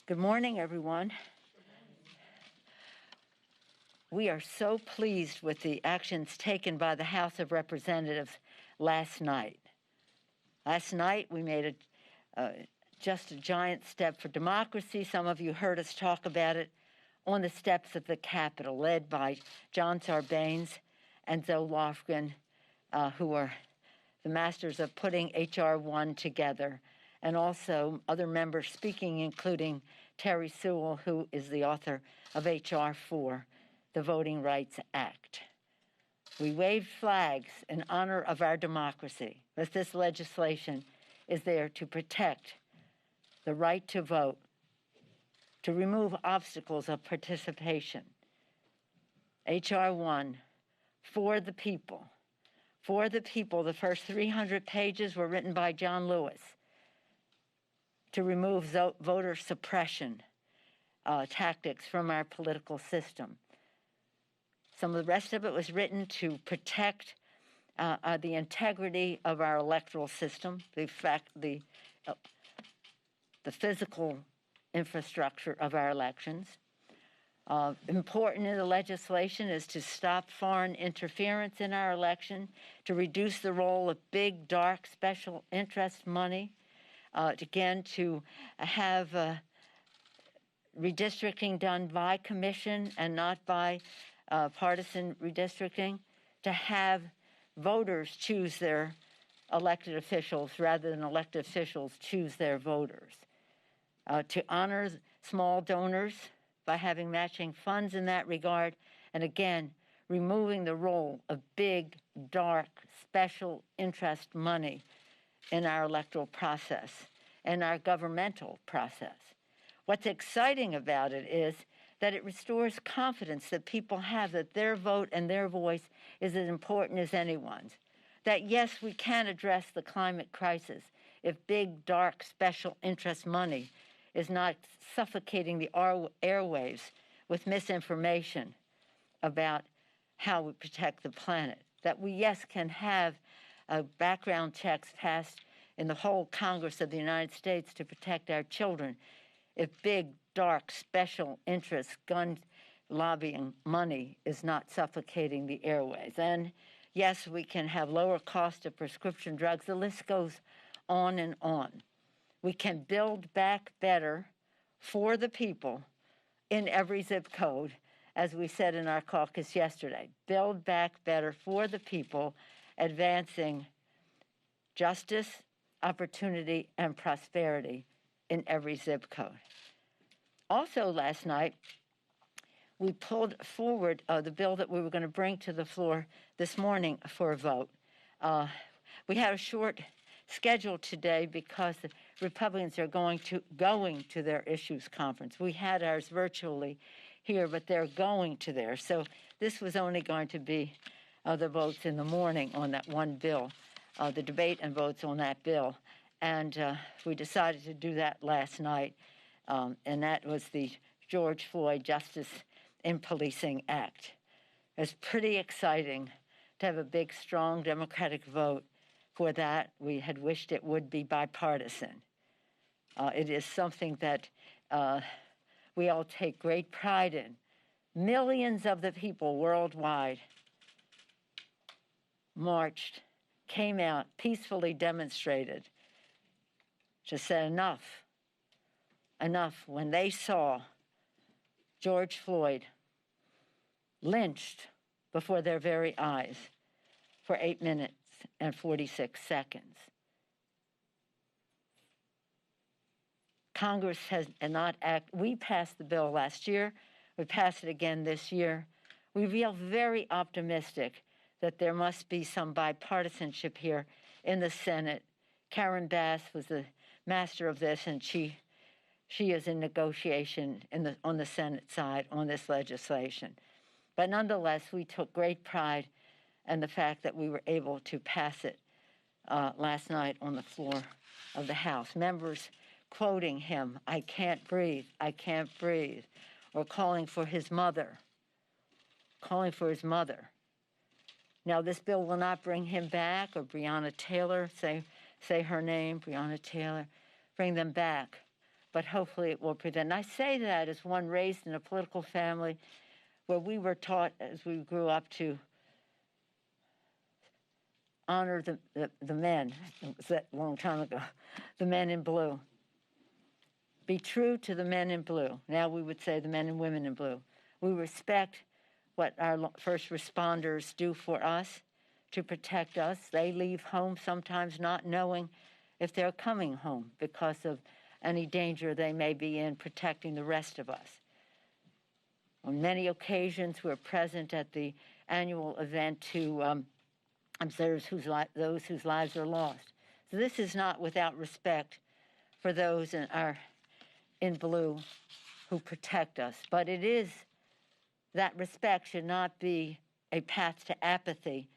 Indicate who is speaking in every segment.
Speaker 1: Good morning, everyone. We are so pleased with the actions taken by the House of Representatives last night. Last night, we made just a giant step for democracy. Some of you heard us talk about it on the steps of the Capitol, led by John Sarbanes and Zoe Lofgren, who are the masters of putting H.R. 1 together, and also other members speaking, including Terry Sewell, who is the author of H.R. 4, the Voting Rights Act. We waved flags in honor of our democracy, as this legislation is there to protect the right to vote, to remove obstacles of participation. H.R. 1, for the people. For the people, the first 300 pages were written by John Lewis to remove voter suppression tactics from our political system. Some of the rest of it was written to protect the integrity of our electoral system, the physical infrastructure of our elections. Important in the legislation is to stop foreign interference in our election, to reduce the role of big, dark, special interest money, again, to have redistricting done by commission and not by partisan redistricting, to have voters choose their elected officials rather than elected officials choose their voters, to honor small donors by having matching funds in that regard, and again, removing the role of big, dark, special interest money in our electoral process and our governmental process. What's exciting about it is that it restores confidence that people have that their vote and their voice is as important as anyone's. That yes, we can address the climate crisis if big, dark, special interest money is not suffocating the airwaves with misinformation about how we protect the planet. That we, yes, can have background checks passed in the whole Congress of the United States to protect our children if big, dark, special interest gun lobbying money is not suffocating the airways. And yes, we can have lower cost of prescription drugs. The list goes on and on. We can build back better for the people in every zip code, as we said in our caucus yesterday. Build back better for the people, advancing justice, opportunity, and prosperity in every zip code. Also last night, we pulled forward the bill that we were going to bring to the floor this morning for a vote. We had a short schedule today because the Republicans are going to their issues conference. We had ours virtually here, but they're going to theirs. So this was only going to be the votes in the morning on that one bill, the debate and votes on that bill. And we decided to do that last night, and that was the George Floyd Justice in Policing Act. It was pretty exciting to have a big, strong Democratic vote for that. We had wished it would be bipartisan. It is something that we all take great pride in. Millions of the people worldwide marched, came out, peacefully demonstrated, just said enough when they saw George Floyd lynched before their very eyes for 8 minutes and 46 seconds. Congress has not acted. We passed the bill last year. We passed it again this year. We feel very optimistic that there must be some bipartisanship here in the Senate. Karen Bass was the master of this, and she is in negotiation on the Senate side on this legislation. But nonetheless, we took great pride in the fact that we were able to pass it last night on the floor of the House. Members quoting him, "I can't breathe, I can't breathe," or calling for his mother. Now, this bill will not bring him back, or Breonna Taylor, say her name, Breonna Taylor, bring them back. but hopefully it will prevent. And I say that as one raised in a political family where we were taught as we grew up to honor the men. It was that long time ago, the men in blue. Be true to the men in blue. Now we would say the men and women in blue. We respect what our first responders do for us to protect us. They leave home sometimes not knowing if they're coming home because of any danger they may be in protecting the rest of us. On many occasions, we're present at the annual event to observe those whose lives are lost. So this is not without respect for those in blue who protect us, but it is that respect should not be a path to apathy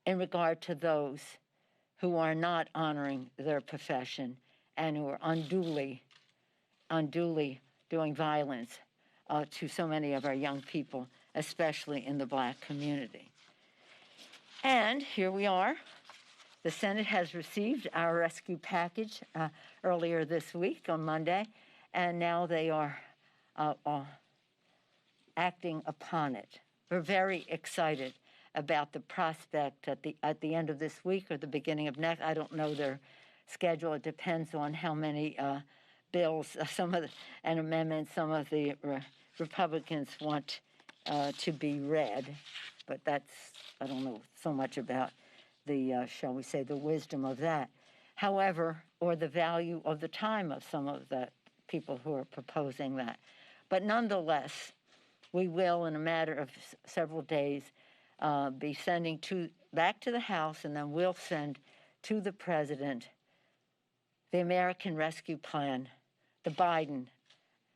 Speaker 1: in regard to those who are not honoring their profession and who are unduly doing violence to so many of our young people, especially in the Black community. And here we are. The Senate has received our rescue package earlier this week on Monday, and now they are acting upon it. We're very excited about the prospect at the end of this week or the beginning of next. I don't know their schedule. It depends on how many bills, and amendments some of the Republicans want to be read. But I don't know so much about the, shall we say, the wisdom of that. However, or the value of the time of some of the people who are proposing that. But nonetheless, we will, in a matter of several days, be sending back to the House, and then we'll send to the President the American Rescue Plan, the Biden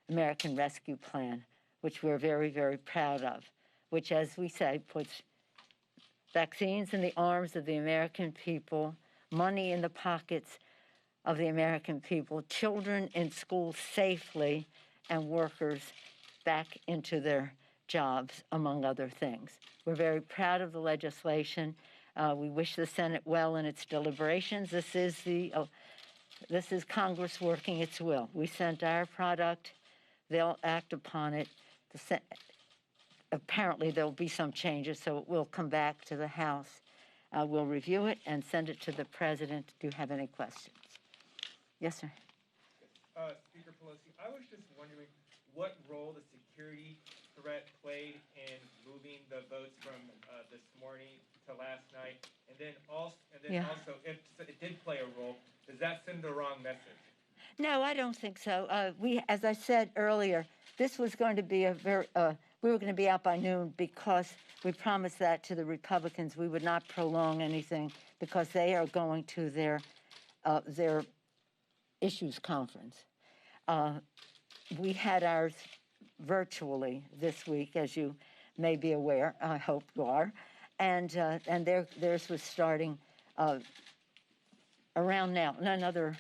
Speaker 1: American Rescue Plan, which we're very, very proud of, which, as we say, puts vaccines in the arms of the American people, money in the pockets of the American people, children in school safely, and workers back into their jobs, among other things. We're very proud of the legislation. We wish the Senate well in its deliberations. This is Congress working its will. We sent our product. They'll act upon it. Apparently, there will be some changes, so it will come back to the House. We'll review it and send it to the President. Do you have any questions? Yes, sir.
Speaker 2: Speaker Pelosi, I was just wondering what role the security threat played in moving the votes from this morning to last night, and then also, if it did play a role, does that send the wrong message?
Speaker 1: No, I don't think so. As I said earlier, this was going to be we were going to be out by noon because we promised that to the Republicans. We would not prolong anything because they are going to their issues conference. We had ours virtually this week, as you may be aware. I hope you are, and theirs was starting around now. In another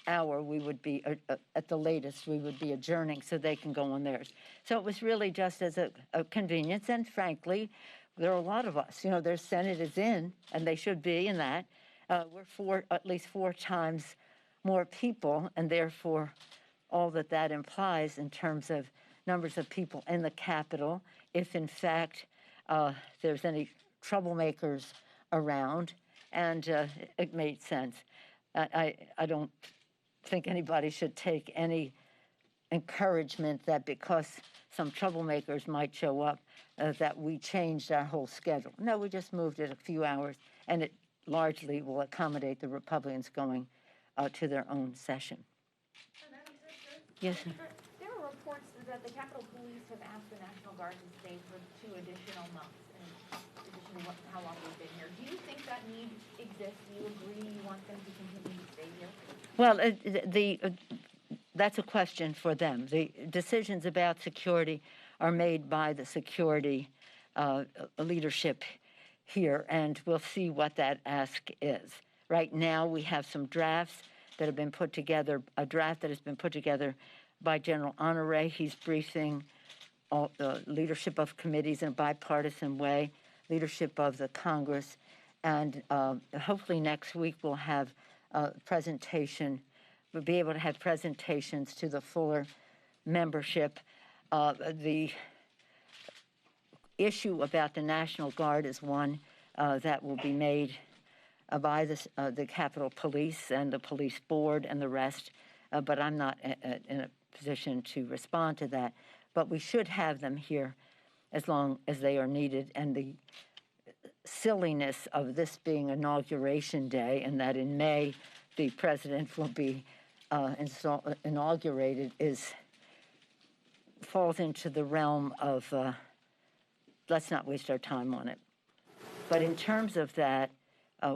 Speaker 1: hour, we would be at the latest. We would be adjourning so they can go on theirs. So it was really just as a convenience, and frankly, there are a lot of us. You know, their Senate is in, and they should be in that. We're at least four times more people, and therefore all that implies in terms of numbers of people in the Capitol, if in fact there's any troublemakers around, and it made sense. I don't think anybody should take any encouragement that because some troublemakers might show up, that we changed our whole schedule. No, we just moved it a few hours, and it largely will accommodate the Republicans going to their own session. Yes, sir.
Speaker 3: There are reports that the Capitol Police have asked the National Guard to stay for 2 additional months, in addition to how long they've been here. Do you think that need exists? Do you agree you want them to continue to stay here?
Speaker 1: Well, that's a question for them. The decisions about security are made by the security leadership here, and we'll see what that ask is. Right now, we have some drafts that have been put together, a draft that has been put together by General Honore. He's briefing all the leadership of committees in a bipartisan way, leadership of the Congress, and hopefully next week we'll have a presentation we'll be able to have presentations to the fuller membership. The issue about the National Guard is one that will be made by the Capitol Police and the Police Board and the rest, but I'm not in a position to respond to that. But we should have them here as long as they are needed. And the silliness of this being Inauguration Day and that in May the president will be inaugurated falls into the realm of let's not waste our time on it. But in terms of that,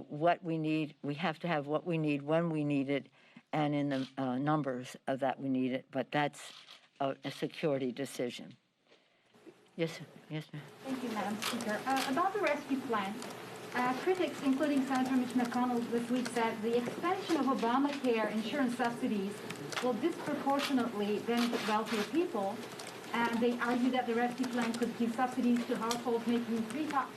Speaker 1: what we need, we have to have what we need when we need it and in the numbers of that we need it. But that's a security decision. Yes, yes, ma'am.
Speaker 4: Thank you, Madam Speaker. About the rescue plan, critics, including Senator Mitch McConnell this week, said the expansion of Obamacare insurance subsidies will disproportionately benefit wealthier people. And they argue that the rescue plan could give subsidies to households making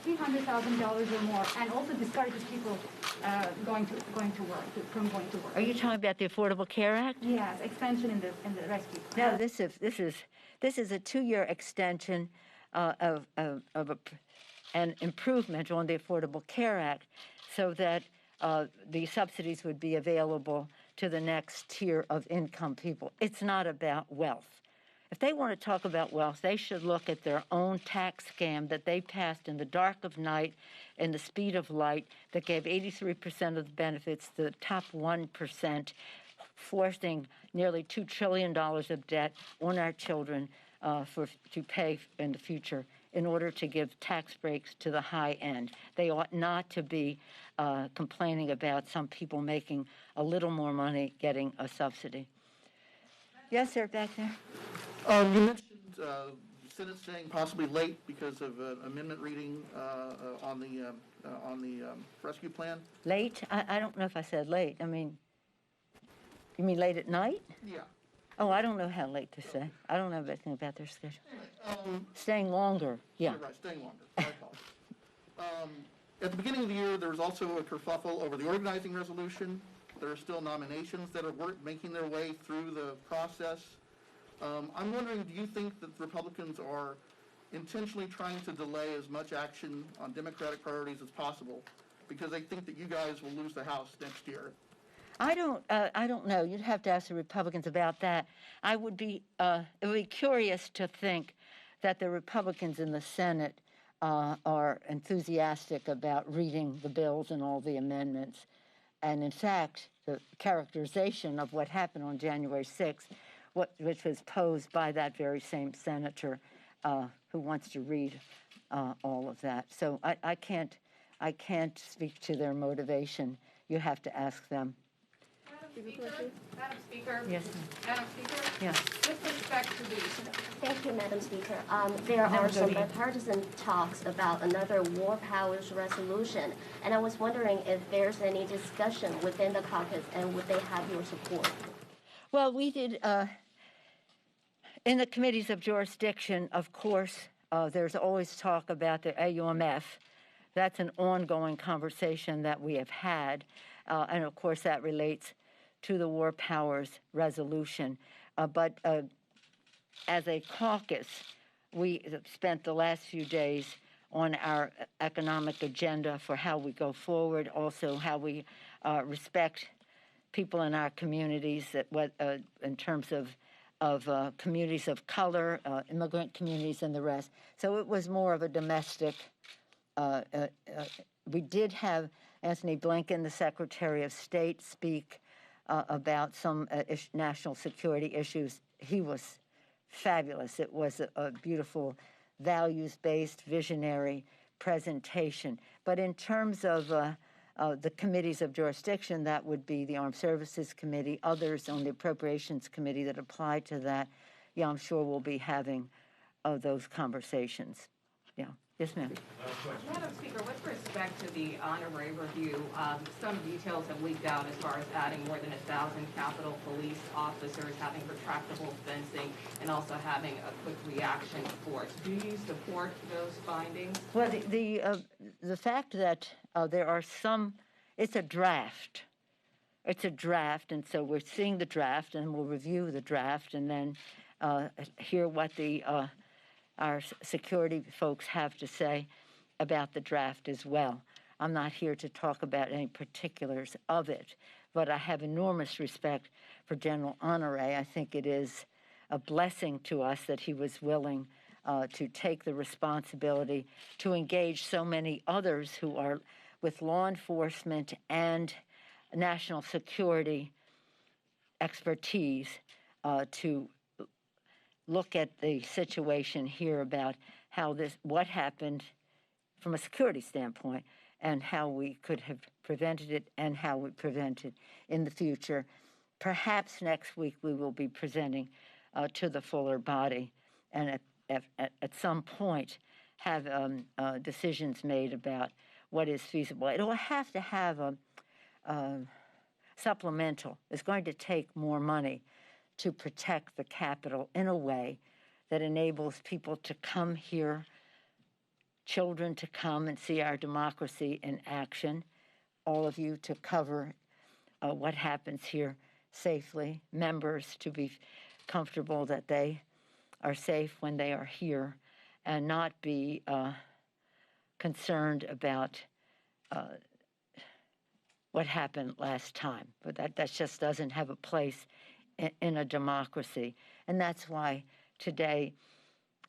Speaker 4: $300,000 or more, and also discourages people from going to work.
Speaker 1: Are you talking about the Affordable Care Act?
Speaker 4: Yes, extension in the rescue plan.
Speaker 1: No, this is a 2-year extension of an improvement on the Affordable Care Act, so that the subsidies would be available to the next tier of income people. It's not about wealth. If they want to talk about wealth, they should look at their own tax scam that they passed in the dark of night and the speed of light that gave 83% of the benefits to the top 1%, forcing nearly $2 trillion of debt on our children to pay in the future in order to give tax breaks to the high end. They ought not to be complaining about some people making a little more money getting a subsidy. Yes, sir, back there.
Speaker 5: You mentioned the Senate staying possibly late because of amendment reading on the rescue plan.
Speaker 1: Late? I don't know if I said late. I mean, you mean late at night?
Speaker 5: Yeah.
Speaker 1: Oh, I don't know how late to say. I don't know anything about their schedule.
Speaker 5: Anyway,
Speaker 1: Staying longer, yeah.
Speaker 5: Right, staying longer. I apologize. At the beginning of the year, there was also a kerfuffle over the organizing resolution. There are still nominations that are making their way through the process. I'm wondering, do you think that Republicans are intentionally trying to delay as much action on Democratic priorities as possible because they think that you guys will lose the House next year?
Speaker 1: I don't know. You'd have to ask the Republicans about that. It would be curious to think that the Republicans in the Senate are enthusiastic about reading the bills and all the amendments. And in fact, the characterization of what happened on January 6th, which was posed by that very same senator who wants to read all of that. So I can't speak to their motivation. You have to ask them.
Speaker 6: Madam Speaker.
Speaker 1: Yes.
Speaker 6: Madam Speaker.
Speaker 1: Yes.
Speaker 6: With respect to the.
Speaker 7: Thank you, Madam Speaker. There are some bipartisan talks about another war powers resolution, and I was wondering if there's any discussion within the caucus, and would they have your support?
Speaker 1: Well, we did, in the committees of jurisdiction, of course, there's always talk about the AUMF. That's an ongoing conversation that we have had, and of course that relates to the war powers resolution. But as a caucus, we spent the last few days on our economic agenda for how we go forward, also how we respect people in our communities, in terms of communities of color, immigrant communities, and the rest. So it was more of a domestic. We did have Anthony Blinken, the Secretary of State, speak about some national security issues. He was fabulous. It was a beautiful, values-based, visionary presentation. But in terms of the committees of jurisdiction, that would be the Armed Services Committee, others on the Appropriations Committee that apply to that. Yeah, I'm sure we'll be having those conversations. Yeah. Yes, ma'am.
Speaker 6: Madam Speaker, with respect to the honorary review, some details have leaked out as far as adding more than 1,000 Capitol Police officers, having retractable fencing, and also having a quick reaction force. Do you support those findings?
Speaker 1: Well, the fact that there are some, it's a draft. it's a draft, and so we're seeing the draft, and we'll review the draft, and then hear what our security folks have to say about the draft as well. I'm not here to talk about any particulars of it, but I have enormous respect for General Honore. I think it is a blessing to us that he was willing to take the responsibility to engage so many others who are with law enforcement and national security expertise to look at the situation here about what happened from a security standpoint and how we could have prevented it and how we prevent it in the future. Perhaps next week we will be presenting to the fuller body and at some point have decisions made about what is feasible. It will have to have a supplemental. It's going to take more money to protect the Capitol in a way that enables people to come here, children to come and see our democracy in action, all of you to cover what happens here safely, members to be comfortable that they are safe when they are here, and not be concerned about what happened last time. But that just doesn't have a place in a democracy. And that's why today,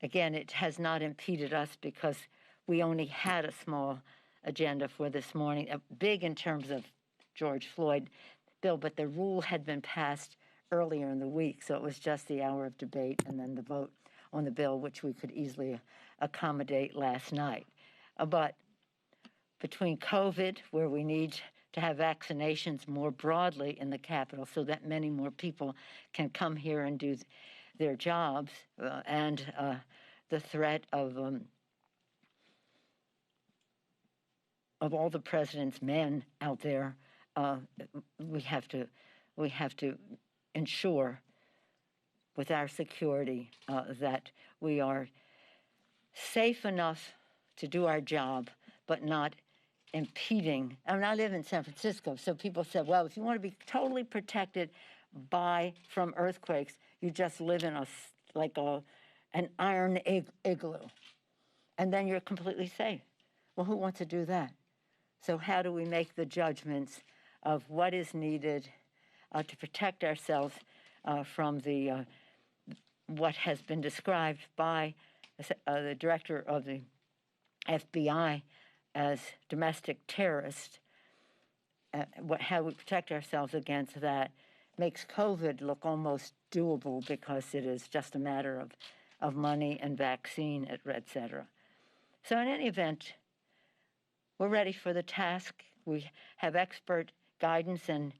Speaker 1: again, it has not impeded us because we only had a small agenda for this morning, big in terms of George Floyd bill, but the rule had been passed earlier in the week, so it was just the hour of debate and then the vote on the bill, which we could easily accommodate last night. But between COVID, where we need to have vaccinations more broadly in the Capitol so that many more people can come here and do their jobs, and the threat of all the president's men out there, we have to ensure with our security that we are safe enough to do our job, but not impeding. I mean, I live in San Francisco, so people said, well, if you want to be totally protected from earthquakes, you just live in an iron igloo, and then you're completely safe. Well, who wants to do that? So how do we make the judgments of what is needed to protect ourselves from what has been described by the director of the FBI as domestic terrorist? How we protect ourselves against that makes COVID look almost doable because it is just a matter of money and vaccine, et cetera. So in any event, we're ready for the task. We have expert guidance and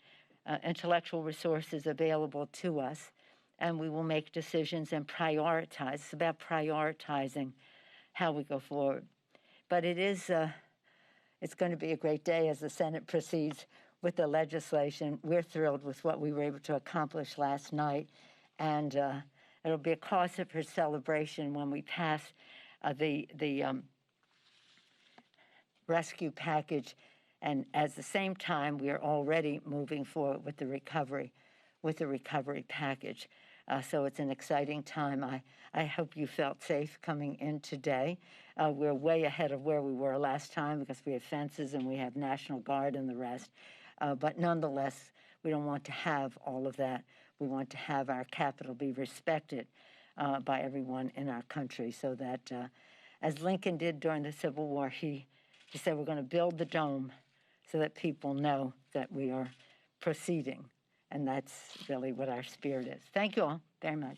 Speaker 1: intellectual resources available to us, and we will make decisions and prioritize. It's about prioritizing how we go forward. But it's going to be a great day as the Senate proceeds with the legislation. We're thrilled with what we were able to accomplish last night, and it'll be a cause for celebration when we pass the rescue package, and at the same time, we are already moving forward with the recovery package. So it's an exciting time. I hope you felt safe coming in today. We're way ahead of where we were last time because we have fences and we have National Guard and the rest. But nonetheless, we don't want to have all of that. We want to have our Capitol be respected by everyone in our country, so that, as Lincoln did during the Civil War, he said, we're going to build the dome so that people know that we are proceeding. And that's really what our spirit is. Thank you all very much.